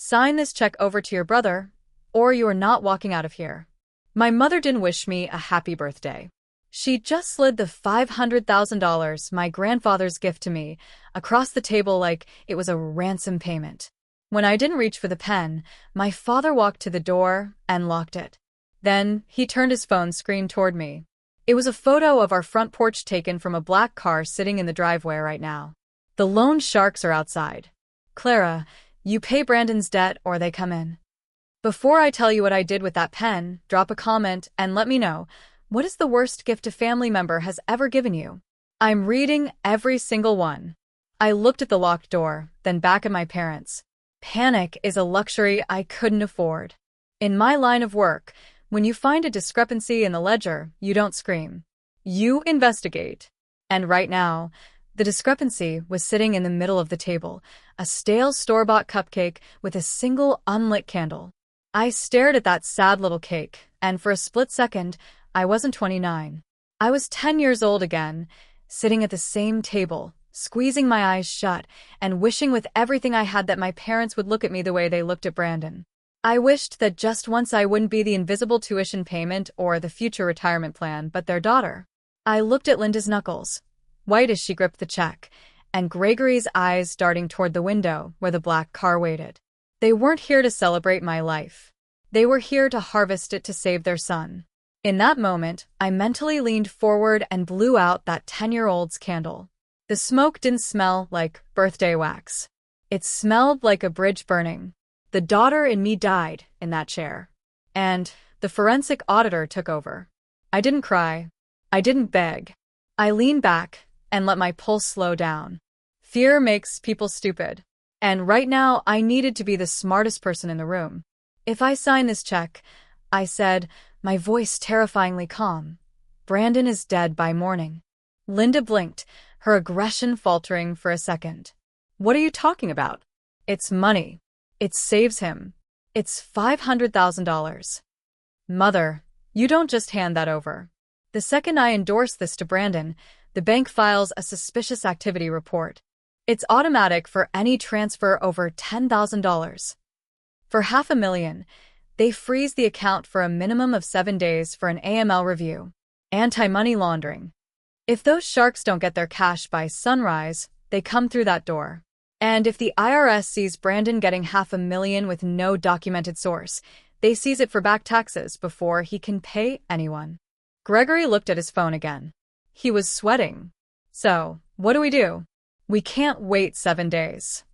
Sign this check over to your brother, or you are not walking out of here. My mother didn't wish me a happy birthday. She just slid the $500,000, my grandfather's gift to me, across the table like it was a ransom payment. When I didn't reach for the pen, my father walked to the door and locked it. Then he turned his phone screen toward me. It was a photo of our front porch taken from a black car sitting in the driveway right now. The loan sharks are outside. Clara, you pay Brandon's debt or they come in. Before I tell you what I did with that pen, drop a comment and let me know, what is the worst gift a family member has ever given you? I'm reading every single one. I looked at the locked door, then back at my parents. Panic is a luxury I couldn't afford. In my line of work, when you find a discrepancy in the ledger, you don't scream. You investigate. And right now, the discrepancy was sitting in the middle of the table, a stale store-bought cupcake with a single unlit candle. I stared at that sad little cake, and for a split second, I wasn't 29. I was 10 years old again, sitting at the same table, squeezing my eyes shut, and wishing with everything I had that my parents would look at me the way they looked at Brandon. I wished that just once I wouldn't be the invisible tuition payment or the future retirement plan, but their daughter. I looked at Linda's knuckles, white as she gripped the check, and Gregory's eyes darting toward the window where the black car waited. They weren't here to celebrate my life. They were here to harvest it to save their son. In that moment, I mentally leaned forward and blew out that 10-year-old's candle. The smoke didn't smell like birthday wax. It smelled like a bridge burning. The daughter in me died in that chair. And the forensic auditor took over. I didn't cry. I didn't beg. I leaned back and let my pulse slow down. Fear makes people stupid. And right now, I needed to be the smartest person in the room. If I sign this check, I said, my voice terrifyingly calm, Brandon is dead by morning. Linda blinked, her aggression faltering for a second. What are you talking about? It's money. It saves him. It's $500,000. Mother, you don't just hand that over. The second I endorse this to Brandon, the bank files a suspicious activity report. It's automatic for any transfer over $10,000. For $500,000, they freeze the account for a minimum of 7 days for an AML review. Anti-money laundering. If those sharks don't get their cash by sunrise, they come through that door. And if the IRS sees Brandon getting $500,000 with no documented source, they seize it for back taxes before he can pay anyone. Gregory looked at his phone again. He was sweating. So, what do? We can't wait 7 days.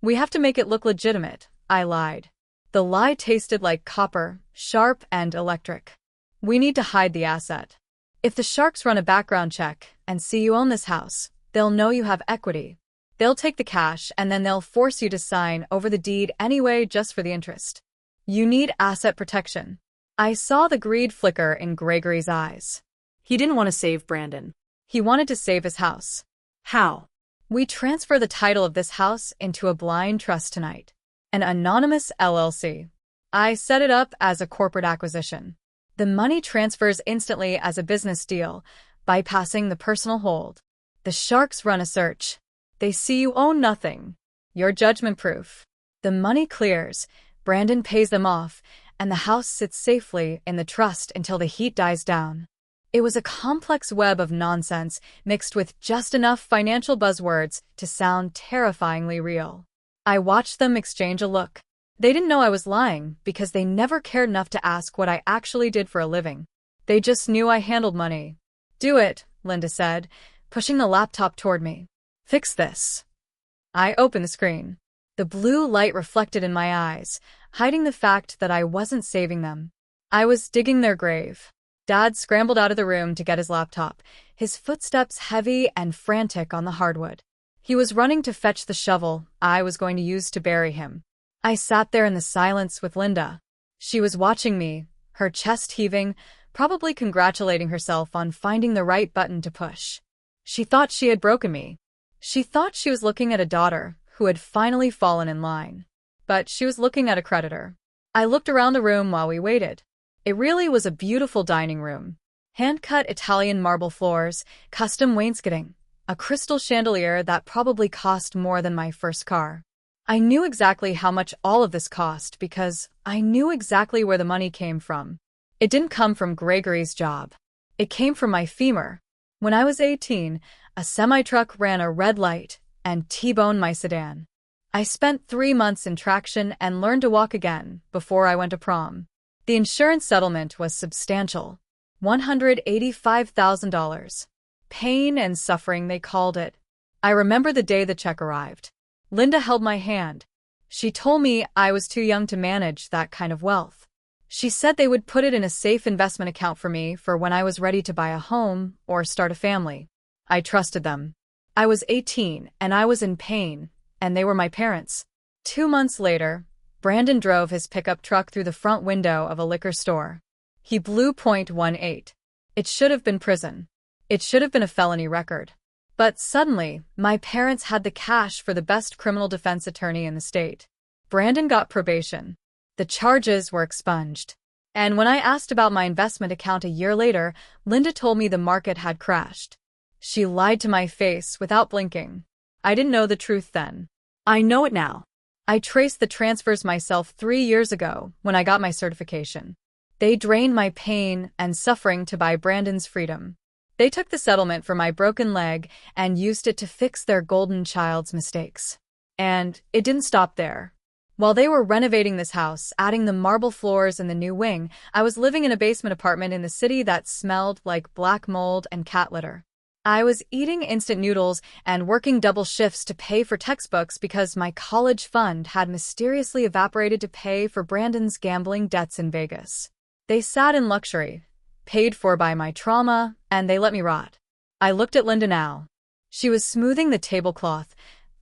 We have to make it look legitimate, I lied. The lie tasted like copper, sharp and electric. We need to hide the asset. If the sharks run a background check and see you own this house, they'll know you have equity. They'll take the cash and then they'll force you to sign over the deed anyway just for the interest. You need asset protection. I saw the greed flicker in Gregory's eyes. He didn't want to save Brandon. He wanted to save his house. How? We transfer the title of this house into a blind trust tonight. An anonymous LLC. I set it up as a corporate acquisition. The money transfers instantly as a business deal, bypassing the personal hold. The sharks run a search. They see you own nothing. You're judgment-proof. The money clears, Brandon pays them off, and the house sits safely in the trust until the heat dies down. It was a complex web of nonsense mixed with just enough financial buzzwords to sound terrifyingly real. I watched them exchange a look. They didn't know I was lying because they never cared enough to ask what I actually did for a living. They just knew I handled money. Do it, Linda said, pushing the laptop toward me. Fix this. I opened the screen. The blue light reflected in my eyes, hiding the fact that I wasn't saving them. I was digging their grave. Dad scrambled out of the room to get his laptop, his footsteps heavy and frantic on the hardwood. He was running to fetch the shovel I was going to use to bury him. I sat there in the silence with Linda. She was watching me, her chest heaving, probably congratulating herself on finding the right button to push. She thought she had broken me. She thought she was looking at a daughter who had finally fallen in line. But she was looking at a creditor. I looked around the room while we waited. It really was a beautiful dining room. Hand-cut Italian marble floors, custom wainscoting, a crystal chandelier that probably cost more than my first car. I knew exactly how much all of this cost because I knew exactly where the money came from. It didn't come from Gregory's job. It came from my femur. When I was 18, a semi-truck ran a red light and T-boned my sedan. I spent 3 months in traction and learned to walk again before I went to prom. The insurance settlement was substantial. $185,000. Pain and suffering, they called it. I remember the day the check arrived. Linda held my hand. She told me I was too young to manage that kind of wealth. She said they would put it in a safe investment account for me for when I was ready to buy a home or start a family. I trusted them. I was 18 and I was in pain, and they were my parents. 2 months later, Brandon drove his pickup truck through the front window of a liquor store. He blew .18. It should have been prison. It should have been a felony record. But suddenly, my parents had the cash for the best criminal defense attorney in the state. Brandon got probation. The charges were expunged. And when I asked about my investment account a year later, Linda told me the market had crashed. She lied to my face without blinking. I didn't know the truth then. I know it now. I traced the transfers myself 3 years ago when I got my certification. They drained my pain and suffering to buy Brandon's freedom. They took the settlement for my broken leg and used it to fix their golden child's mistakes. And it didn't stop there. While they were renovating this house, adding the marble floors in the new wing, I was living in a basement apartment in the city that smelled like black mold and cat litter. I was eating instant noodles and working double shifts to pay for textbooks because my college fund had mysteriously evaporated to pay for Brandon's gambling debts in Vegas. They sat in luxury, paid for by my trauma, and they let me rot. I looked at Linda now. She was smoothing the tablecloth,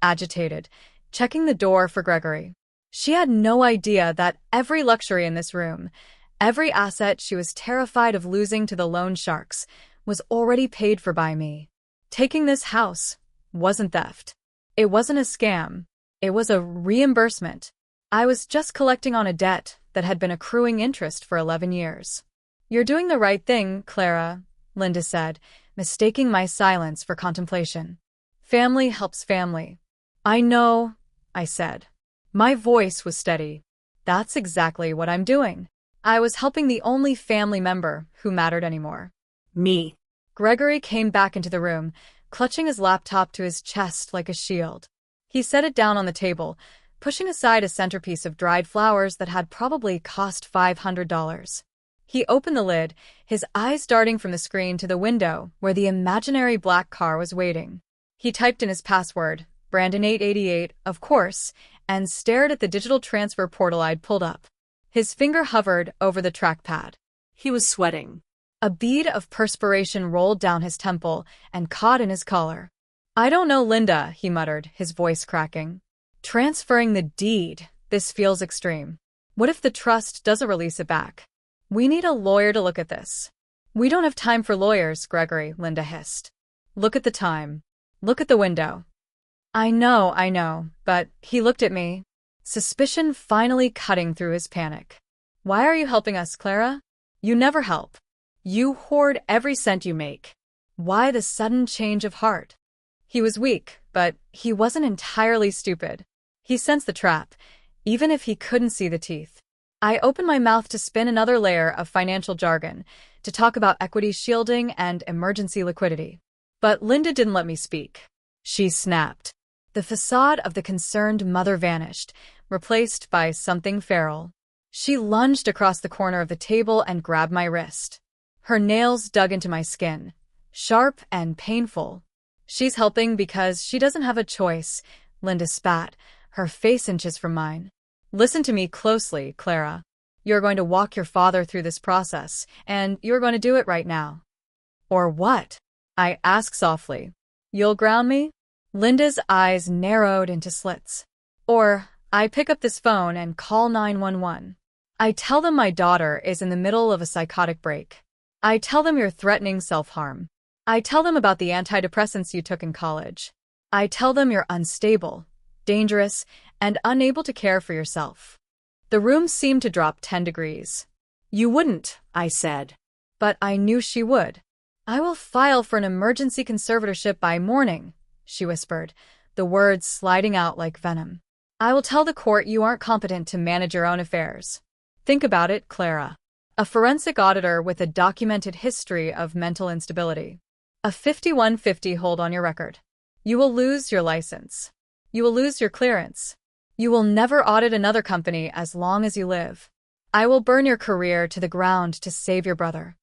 agitated, checking the door for Gregory. She had no idea that every luxury in this room, every asset she was terrified of losing to the loan sharks, was already paid for by me. Taking this house wasn't theft. It wasn't a scam. It was a reimbursement. I was just collecting on a debt that had been accruing interest for 11 years. "You're doing the right thing, Clara," Linda said, mistaking my silence for contemplation. "Family helps family." "I know," I said. My voice was steady. "That's exactly what I'm doing." I was helping the only family member who mattered anymore. Me. Gregory came back into the room, clutching his laptop to his chest like a shield. He set it down on the table, pushing aside a centerpiece of dried flowers that had probably cost $500. He opened the lid, his eyes darting from the screen to the window where the imaginary black car was waiting. He typed in his password, Brandon888, of course, and stared at the digital transfer portal I'd pulled up. His finger hovered over the trackpad. He was sweating. A bead of perspiration rolled down his temple and caught in his collar. "I don't know, Linda," he muttered, his voice cracking. "Transferring the deed. This feels extreme. What if the trust doesn't release it back? We need a lawyer to look at this." "We don't have time for lawyers, Gregory," Linda hissed. "Look at the time. Look at the window." I know, but he looked at me, suspicion finally cutting through his panic. "Why are you helping us, Clara? You never help. You hoard every cent you make. Why the sudden change of heart?" He was weak, but he wasn't entirely stupid. He sensed the trap, even if he couldn't see the teeth. I opened my mouth to spin another layer of financial jargon, to talk about equity shielding and emergency liquidity. But Linda didn't let me speak. She snapped. The facade of the concerned mother vanished, replaced by something feral. She lunged across the corner of the table and grabbed my wrist. Her nails dug into my skin, sharp and painful. "She's helping because she doesn't have a choice," Linda spat, her face inches from mine. "Listen to me closely, Clara. You're going to walk your father through this process, and you're going to do it right now." "Or what?" I asked softly. "You'll ground me?" Linda's eyes narrowed into slits. "Or I pick up this phone and call 911. I tell them my daughter is in the middle of a psychotic break. I tell them you're threatening self-harm. I tell them about the antidepressants you took in college. I tell them you're unstable, dangerous, and unable to care for yourself." The room seemed to drop 10 degrees. "You wouldn't," I said. But I knew she would. "I will file for an emergency conservatorship by morning," she whispered, the words sliding out like venom. I will tell the court you aren't competent to manage your own affairs. Think about it, Clara. A forensic auditor with a documented history of mental instability. A 5150 hold on your record. You will lose your license. You will lose your clearance. You will never audit another company as long as you live. I will burn your career to the ground to save your brother.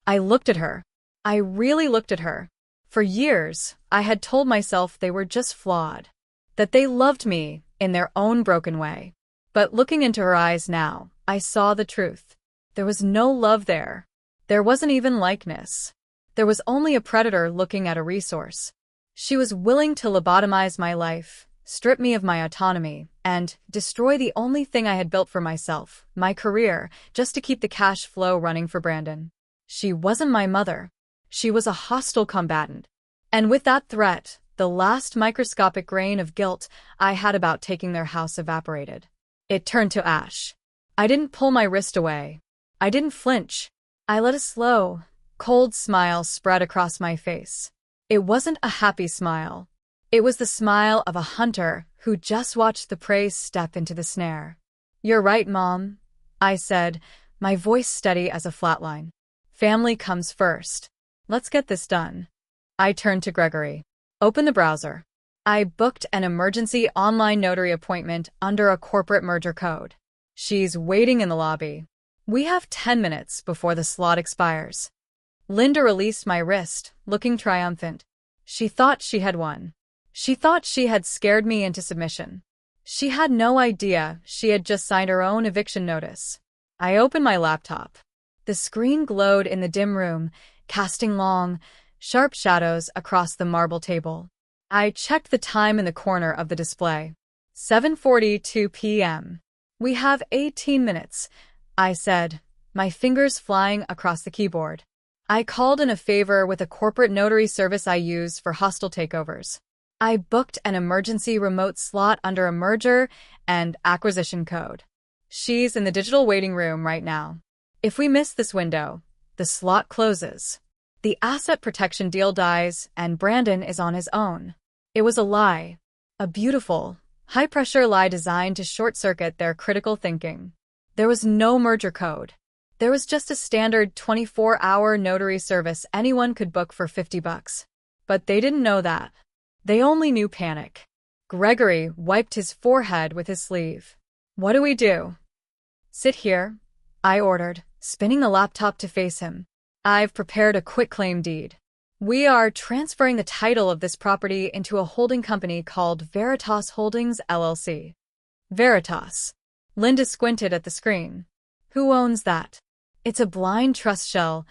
I looked at her. I really looked at her. For years, I had told myself they were just flawed. That they loved me in their own broken way. But looking into her eyes now, I saw the truth. There was no love there. There wasn't even likeness. There was only a predator looking at a resource. She was willing to lobotomize my life, strip me of my autonomy, and destroy the only thing I had built for myself, my career, just to keep the cash flow running for Brandon. She wasn't my mother. She was a hostile combatant. And with that threat, the last microscopic grain of guilt I had about taking their house evaporated. It turned to ash. I didn't pull my wrist away. I didn't flinch. I let a slow, cold smile spread across my face. It wasn't a happy smile. It was the smile of a hunter who just watched the prey step into the snare. You're right, Mom, I said, my voice steady as a flatline. Family comes first. Let's get this done. I turned to Gregory. Open the browser. I booked an emergency online notary appointment under a corporate merger code. She's waiting in the lobby. We have 10 minutes before the slot expires. Linda released my wrist, looking triumphant. She thought she had won. She thought she had scared me into submission. She had no idea she had just signed her own eviction notice. I opened my laptop. The screen glowed in the dim room, casting long, sharp shadows across the marble table. I checked the time in the corner of the display. 7:42 p.m. We have 18 minutes, I said, my fingers flying across the keyboard. I called in a favor with a corporate notary service I use for hostile takeovers. I booked an emergency remote slot under a merger and acquisition code. She's in the digital waiting room right now. If we miss this window, the slot closes. The asset protection deal dies, and Brandon is on his own. It was a lie. A beautiful, high-pressure lie designed to short-circuit their critical thinking. There was no merger code. There was just a standard 24-hour notary service anyone could book for $50. But they didn't know that. They only knew panic. Gregory wiped his forehead with his sleeve. What do we do? Sit here, I ordered, spinning the laptop to face him. I've prepared a quitclaim deed. We are transferring the title of this property into a holding company called Veritas Holdings, LLC. Veritas. Linda squinted at the screen. Who owns that? It's a blind trust shell,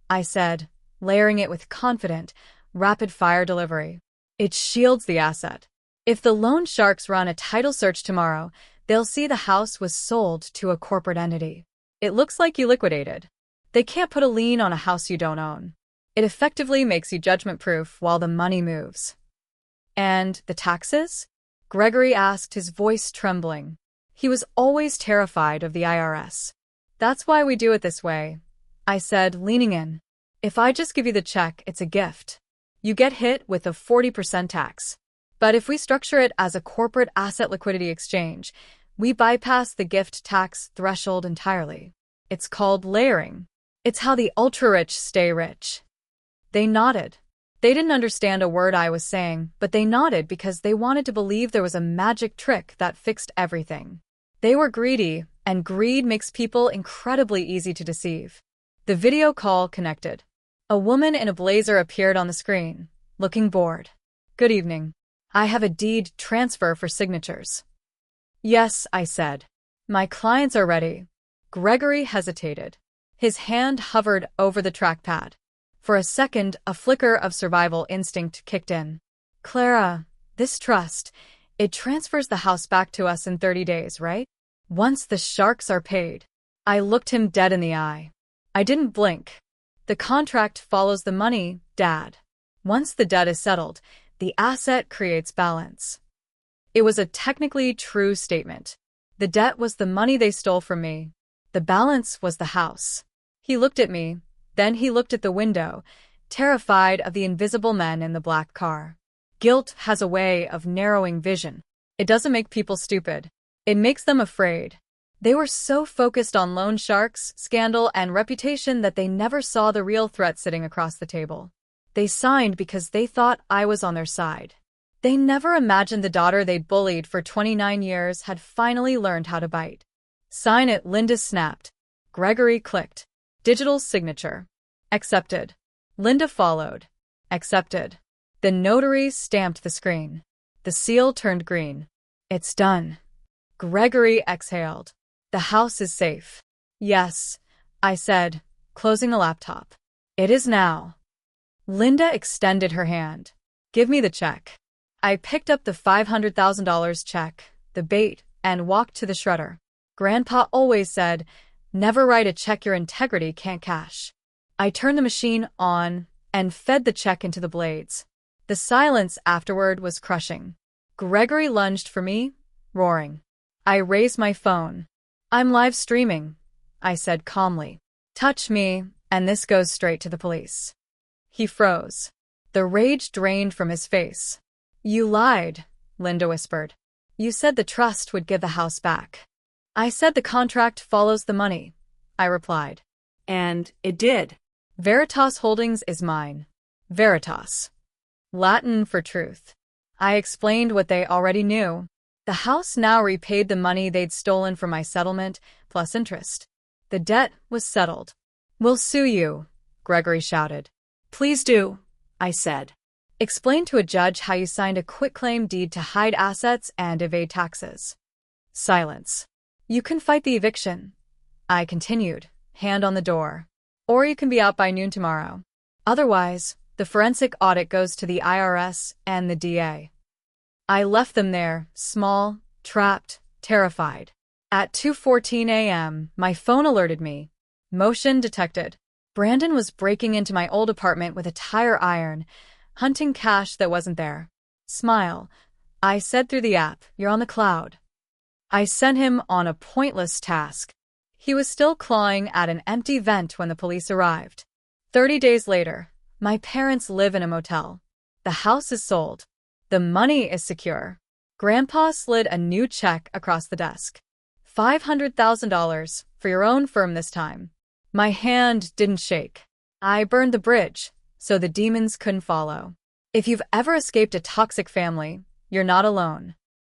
I said, layering it with confident, rapid-fire delivery. It shields the asset. If the loan sharks run a title search tomorrow, they'll see the house was sold to a corporate entity. It looks like you liquidated. They can't put a lien on a house you don't own. It effectively makes you judgment-proof while the money moves. And the taxes? Gregory asked, his voice trembling. He was always terrified of the IRS. That's why we do it this way, I said, leaning in. If I just give you the check, it's a gift. You get hit with a 40% tax. But if we structure it as a corporate asset liquidity exchange, we bypass the gift tax threshold entirely. It's called layering. It's how the ultra-rich stay rich. They nodded. They didn't understand a word I was saying, but they nodded because they wanted to believe there was a magic trick that fixed everything. They were greedy, and greed makes people incredibly easy to deceive. The video call connected. A woman in a blazer appeared on the screen, looking bored. Good evening. I have a deed transfer for signatures. Yes, I said. My clients are ready. Gregory hesitated. His hand hovered over the trackpad. For a second, a flicker of survival instinct kicked in. Clara, this trust, it transfers the house back to us in 30 days, right? Once the sharks are paid. I looked him dead in the eye. I didn't blink. The contract follows the money, Dad. Once the debt is settled, the asset creates balance. It was a technically true statement. The debt was the money they stole from me. The balance was the house. He looked at me, then he looked at the window, terrified of the invisible men in the black car. Guilt has a way of narrowing vision. It doesn't make people stupid. It makes them afraid. They were so focused on loan sharks, scandal, and reputation that they never saw the real threat sitting across the table. They signed because they thought I was on their side. They never imagined the daughter they bullied for 29 years had finally learned how to bite. Sign it, Linda snapped. Gregory clicked. Digital signature. Accepted. Linda followed. Accepted. The notary stamped the screen. The seal turned green. It's done. Gregory exhaled. The house is safe. Yes, I said, closing the laptop. It is now. Linda extended her hand. Give me the check. I picked up the $500,000 check, the bait, and walked to the shredder. Grandpa always said, never write a check your integrity can't cash. I turned the machine on and fed the check into the blades. The silence afterward was crushing. Gregory lunged for me, roaring. I raised my phone. I'm live streaming, I said calmly. Touch me, and this goes straight to the police. He froze. The rage drained from his face. You lied, Linda whispered. You said the trust would give the house back. I said the contract follows the money, I replied. And it did. Veritas Holdings is mine. Veritas. Latin for truth. I explained what they already knew. The house now repaid the money they'd stolen from my settlement, plus interest. The debt was settled. We'll sue you, Gregory shouted. Please do, I said. Explain to a judge how you signed a quitclaim deed to hide assets and evade taxes. Silence. You can fight the eviction, I continued, hand on the door. Or you can be out by noon tomorrow. Otherwise, the forensic audit goes to the IRS and the DA. I left them there, small, trapped, terrified. At 2:14 a.m., my phone alerted me. Motion detected. Brandon was breaking into my old apartment with a tire iron, hunting cash that wasn't there. Smile, I said through the app, you're on the cloud. I sent him on a pointless task. He was still clawing at an empty vent when the police arrived. 30 days later, my parents live in a motel. The house is sold. The money is secure. Grandpa slid a new check across the desk. $500,000 for your own firm this time. My hand didn't shake. I burned the bridge, so the demons couldn't follow. If you've ever escaped a toxic family, you're not alone.